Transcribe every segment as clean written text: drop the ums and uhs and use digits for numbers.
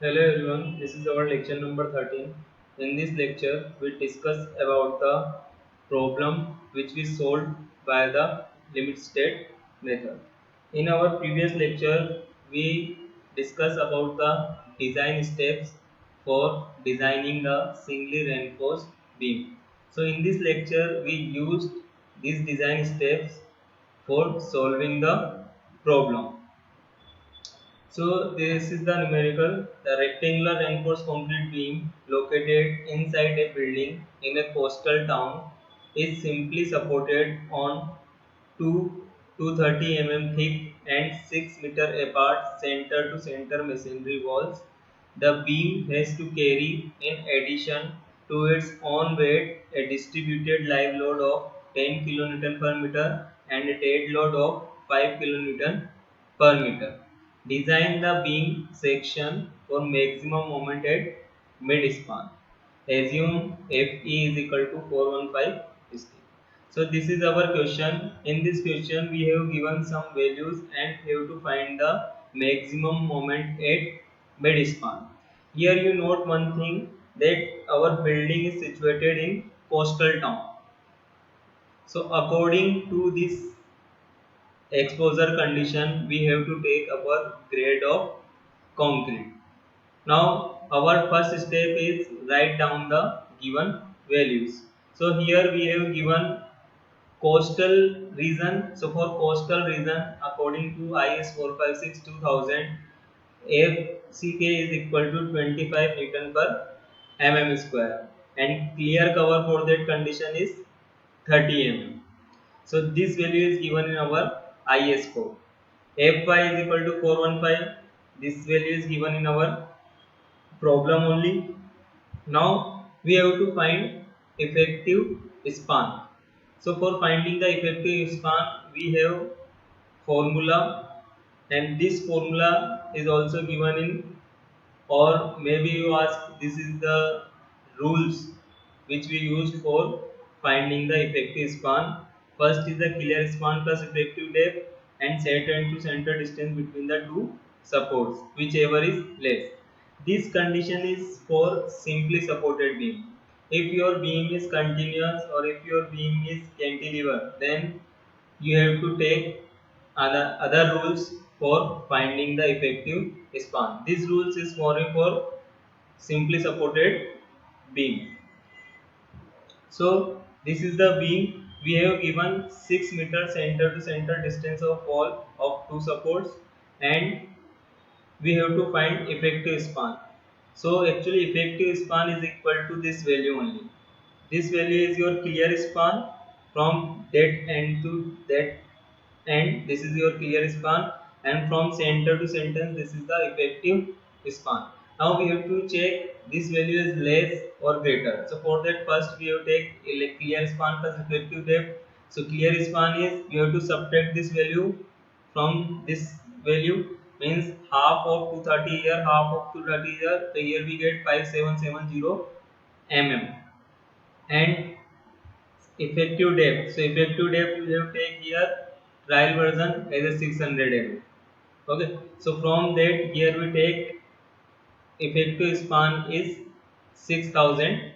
Hello everyone, this is our lecture number 13. In this lecture, we discuss about the problem which we solved by the limit state method. In our previous lecture, we discussed about the design steps for designing a singly reinforced beam. So in this lecture, we used these design steps for solving the problem. So this is the numerical. The rectangular reinforced concrete beam located inside a building in a coastal town is simply supported on two 230 thick and 6 meter apart center to center masonry walls. The beam has to carry, in addition to its own weight, a distributed live load of 10 kN per meter and a dead load of 5 kN per meter. Design the beam section for maximum moment at mid-span. Assume Fe is equal to 415 st. So this is our question. In this question we have given some values and have to find the maximum moment at mid-span. Here you note one thing, that our building is situated in coastal town. So according to this exposure condition, we have to take our grade of concrete. Now our first step is write down the given values. So here we have given coastal region. So for coastal region, according to IS 456-2000, FCK is equal to 25 Newton per mm square, and clear cover for that condition is 30 mm. So this value is given in our IS code. Fy is equal to 415. This value is given in our problem only. Now we have to find effective span. So for finding the effective span, we have formula, and this formula is also given in, or maybe you ask, this is the rules which we used for finding the effective span. First is the clear span plus effective depth and center to center distance between the two supports, whichever is less. This condition is for simply supported beam. If your beam is continuous or if your beam is cantilever, then you have to take other rules for finding the effective span. These rules is more for simply supported beam. So this is the beam. We have given 6 meter center to center distance of wall of two supports, and we have to find effective span. So actually effective span is equal to this value only. This value is your clear span from that end to that end. This is your clear span, and from center to center this is the effective span. Now we have to check this value is less or greater. So for that, first we have to take clear span plus effective depth. So clear span is, you have to subtract this value from this value, means half of 230 here, half of 230 here. So here we get 5770 mm. And effective depth, so effective depth we have take here trial version as a 600 mm. Okay, so from that here we take effective span is 6000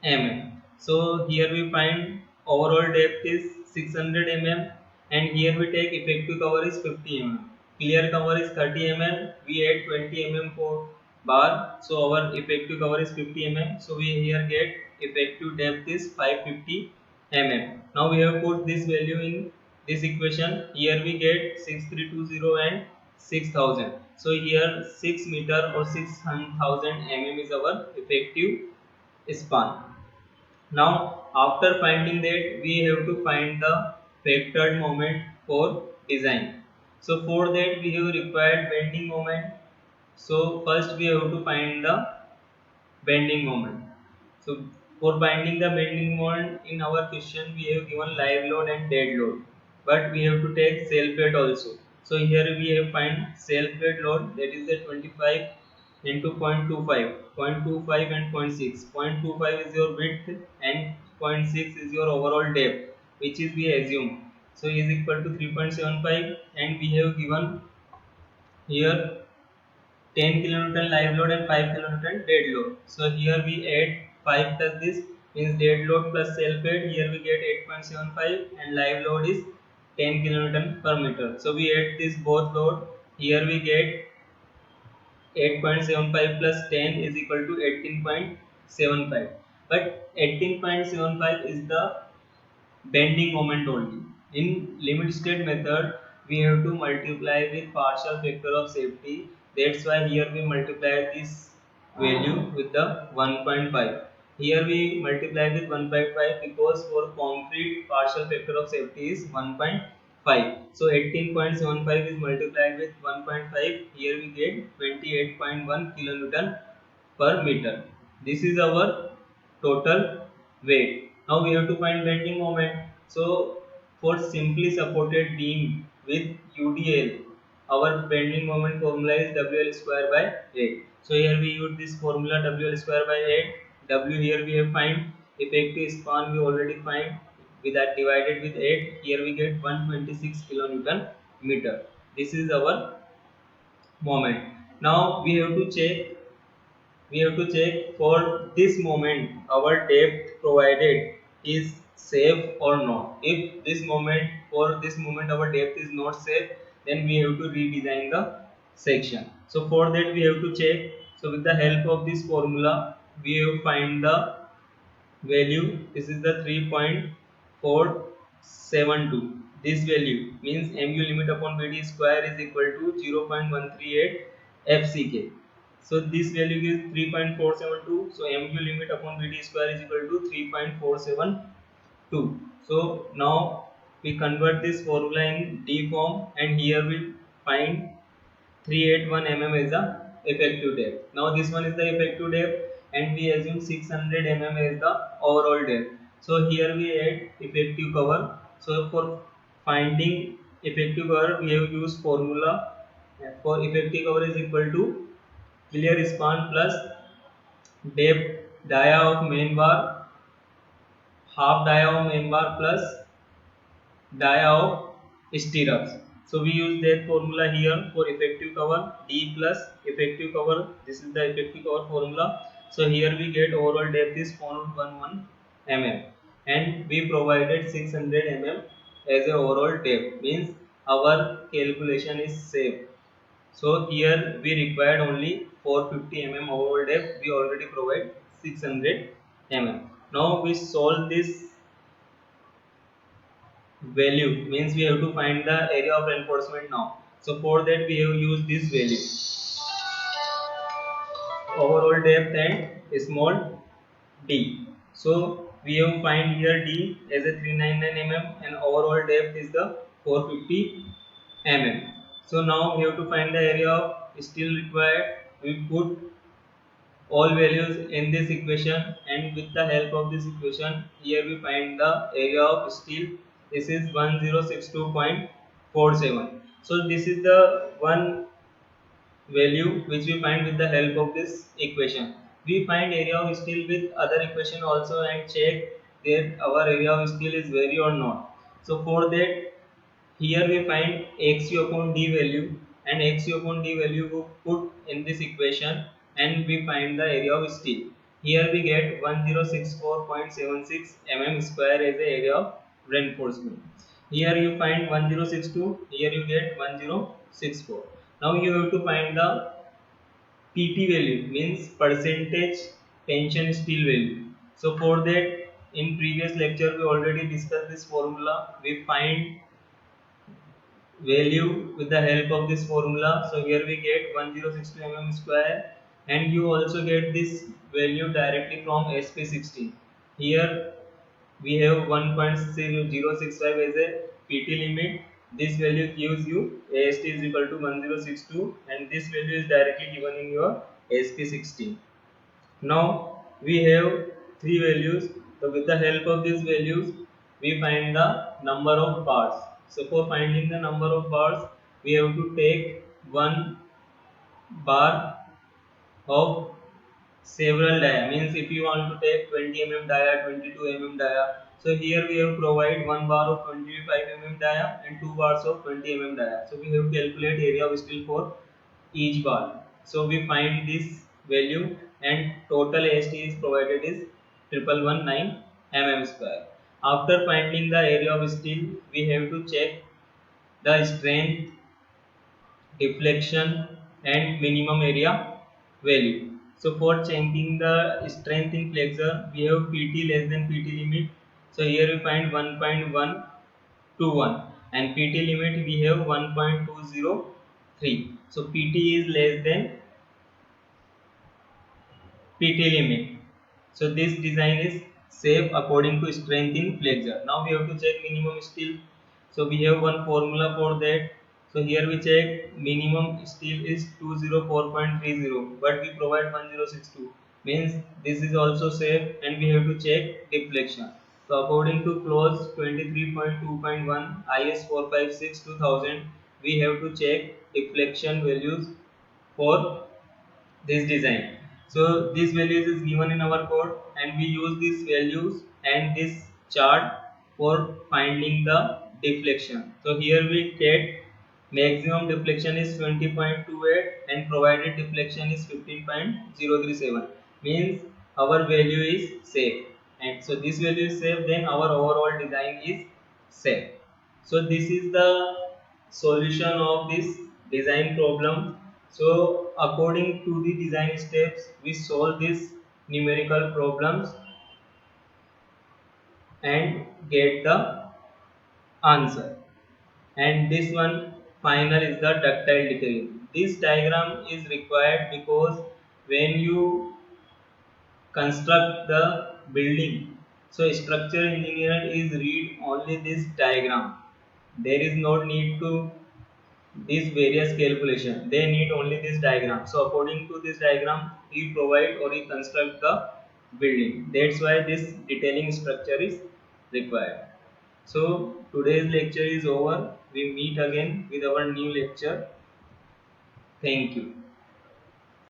mm. So here we find overall depth is 600 mm, and here we take effective cover is 50 mm. Clear cover is 30 mm. We add 20 mm for bar, so our effective cover is 50 mm. So we here get effective depth is 550 mm. Now we have put this value in this equation. Here we get 6320 and 6000. So here 6 meter or 6000 mm is our effective span. Now after finding that, we have to find the factored moment for design. So for that we have required bending moment. So first we have to find the bending moment. So for finding the bending moment, in our question we have given live load and dead load, but we have to take self weight also. So here we have find self weight load, that is the 25 into 0.25, 0.25 and 0.6. 0.25 is your width and 0.6 is your overall depth, which is we assume. So is equal to 3.75, and we have given here 10 kilonewton live load and 5 kilonewton dead load. So here we add 5 plus this means dead load plus self aid. Here we get 8.75 and live load is 10 kilonewton per meter. So we add this both load. Here we get 8.75 plus 10 is equal to 18.75. But 18.75 is the bending moment only. In limit state method, we have to multiply with partial factor of safety. That's why here we multiply this value with the 1.5. Here we multiply with 1.5 because for concrete partial factor of safety is 1.5. So 18.75 is multiplied with 1.5. Here we get 28.1 kilonewton per meter. This is our total weight. Now we have to find bending moment. So for simply supported beam with UDL, our bending moment formula is WL square by 8. So here we use this formula WL square by 8. W here we have find, effective span we already find, with that divided with 8. Here we get 126 kilonewton meter. This is our moment. Now we have to check for this moment our depth provided is safe or not. If this moment, for this moment our depth is not safe, then we have to redesign the section. So for that we have to check. So with the help of this formula we have find the value. This is the 3.472. This value means mu limit upon bd square is equal to 0.138 fck. So this value is 3.472. So mu limit upon bd square is equal to 3.472. So now we convert this formula in d form, and here we find 381 mm is the effective depth. Now this one is the effective depth, and we assume 600 mm is the overall depth. So here we add effective cover. So for finding effective cover we have used formula. For effective cover is equal to clear span plus depth dia of main bar, half dia of main bar plus dia of stirrups. So we use that formula here for effective cover, D plus effective cover. This is the effective cover formula. So here we get overall depth is 411 mm, and we provided 600 mm as a overall depth, means our calculation is safe. So here we required only 450 mm overall depth. We already provide 600 mm. Now we solve this value, means we have to find the area of reinforcement now. So for that we have used this value, overall depth and small d. So we have find here d as a 399 mm and overall depth is the 450 mm. So now we have to find the area of steel required. We put all values in this equation, and with the help of this equation here we find the area of steel. This is 1062.47. so this is the one value which we find with the help of this equation. We find area of steel with other equation also and check that our area of steel is vary or not. So for that here we find xu upon d value, and xu upon d value we put in this equation, and we find the area of steel. Here we get 1064.76 mm square as the area of reinforcement. Here you find 1062, here you get 1064. Now you have to find the PT value, means percentage tension steel value. So for that in previous lecture we already discussed this formula. We find value with the help of this formula. So here we get 1062 mm square, and you also get this value directly from SP16. Here we have 1.065 as a PT limit. This value gives you AST is equal to 1062, and this value is directly given in your SP16. Now we have three values. So with the help of these values we find the number of bars. So for finding the number of bars we have to take one bar of several dia, means if you want to take 20 mm dia, 22 mm dia. So here we have provide one bar of 25 mm dia and two bars of 20 mm dia. So we have to calculate area of steel for each bar. So we find this value, and total AST is provided is 1119 mm square. After finding the area of steel, we have to check the strength, deflection, and minimum area value. So for checking the strength in flexure, we have PT less than PT limit. So here we find 1.121, and PT limit we have 1.203. So PT is less than PT limit. So this design is safe according to strength in flexure. Now we have to check minimum steel. So we have one formula for that. So here we check minimum steel is 204.30, but we provide 1062. Means this is also safe, and we have to check deflection. So according to clause 23.2.1 IS 456 2000, we have to check deflection values for this design. So these values is given in our code, and we use these values and this chart for finding the deflection. So here we get maximum deflection is 20.28 and provided deflection is 15.037, means our value is safe, and so this value is safe, then our overall design is safe. So this is the solution of this design problem. So according to the design steps, we solve these numerical problems and get the answer. And this one final is the ductile decay. This diagram is required because when you construct the building, so structural engineer is read only this diagram. There is no need to these various calculation, they need only this diagram. So according to this diagram, he provide or he construct the building. That's why this detailing structure is required. So today's lecture is over. We meet again with our new lecture. Thank you.